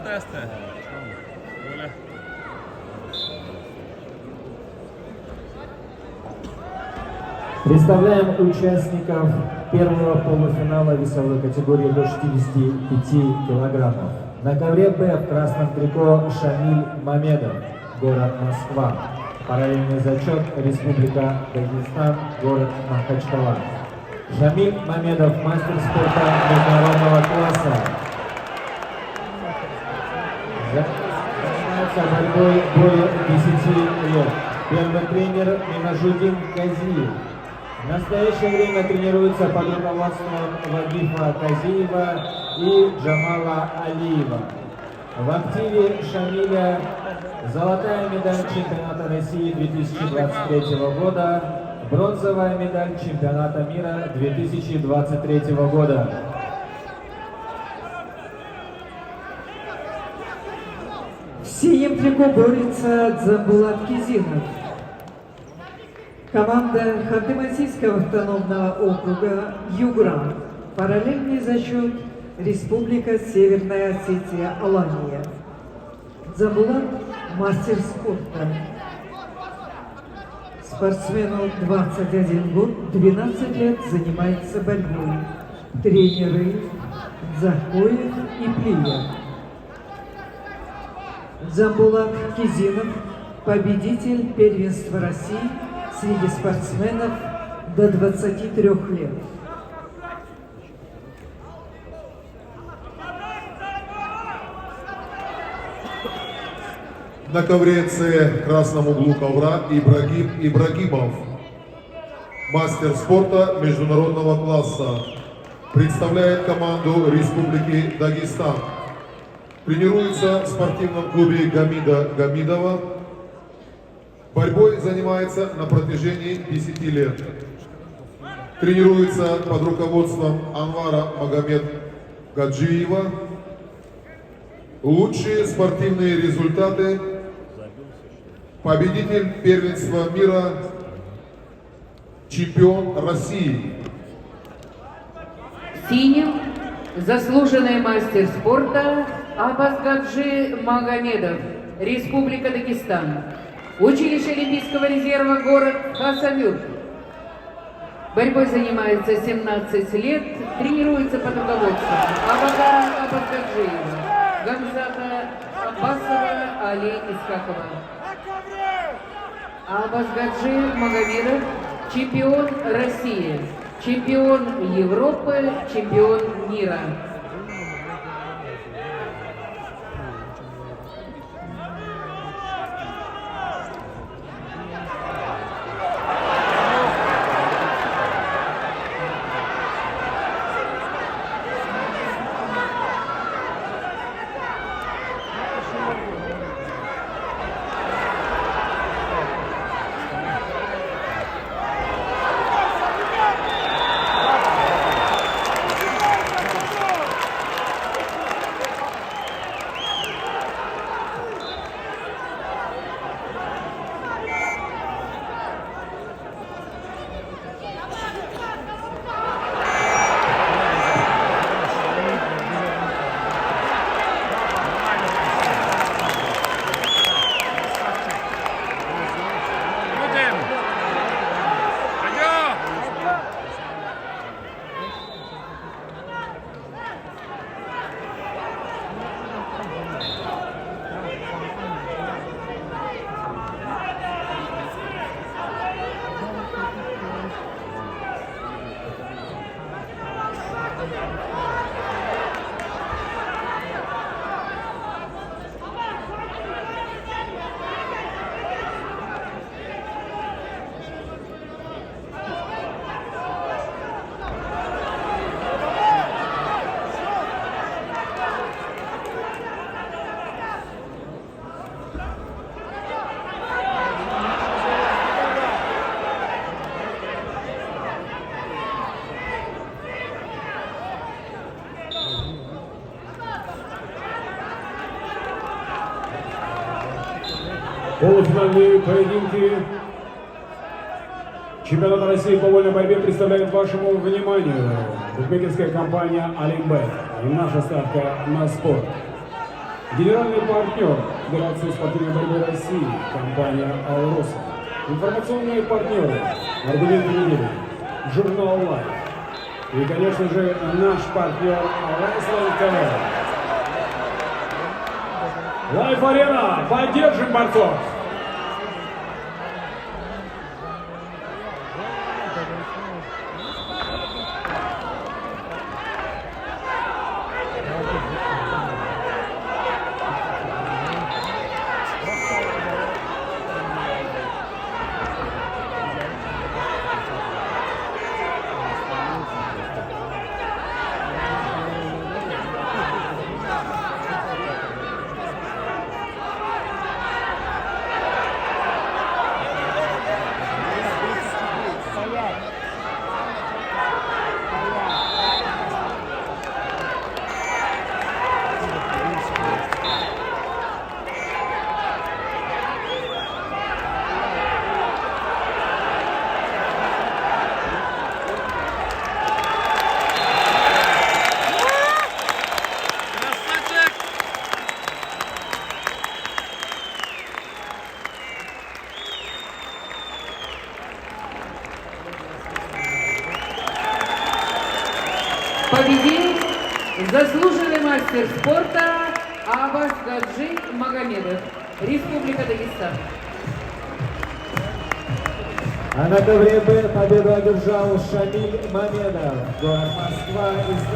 тести. Представляем участников первого полуфинала весовой категории до 65 килограммов. На ковре Б в красном трико Шамиль Мамедов, город Москва. Параллельный зачет Республика Дагестан, город Махачкала. Шамиль Мамедов, мастер спорта международного класса. Занимается борьбой более 10 лет. Первый тренер Минажудин Казиев. В настоящее время тренируется под руководством Вагифа Казиева и Джамала Алиева. В активе Шамиля золотая медаль чемпионата России 2023 года, бронзовая медаль чемпионата мира 2023 года. В синем трико борется Дзамбулат Кизинов. Команда Ханты-Мансийского автономного округа Югра. Параллельный зачет Республика Северная Осетия Алания. Дзамбулат – мастер спорта. Спортсмену 21 год, 12 лет занимается борьбой. Тренеры Захоев и Плиев. Дзамбулат Кизинов – победитель первенства России среди спортсменов до 23 лет. На ковре С в красном углу ковра Ибрагим Ибрагимов, мастер спорта международного класса, представляет команду Республики Дагестан. Тренируется в спортивном клубе Гамида Гамидова. Борьбой занимается на протяжении 10 лет. Тренируется под руководством Анвара Магомед Гаджиева. Лучшие спортивные результаты. Победитель первенства мира, чемпион России. Синим заслуженный мастер спорта Абазгаджи Магомедов, Республика Дагестан. Училище Олимпийского резерва, город Хасавюрт. Борьбой занимается 17 лет, тренируется под руководством Абагара Абазгаджиева, Гамзата Аббасова, Али Искакова. Абазгаджи Магомедов, чемпион России, чемпион Европы, чемпион мира. Полуфинальные поединки чемпионата России по вольной борьбе представляет вашему вниманию букмекерская компания «Олимбет» и наша ставка на спорт. Генеральный партнер Федерации спортивной борьбы России, компания «Алроса». Информационные партнеры Аргумент Медведев, журнал «Лайф». И, конечно же, наш партнер Wrestling TV. «Лайф Арена». Поддержим борцов! Победил заслуженный мастер спорта Аббас Гаджи Магомедов, Республика Дагестан. А на ковре Б победу одержал Шамиль Мамедов, город Москва.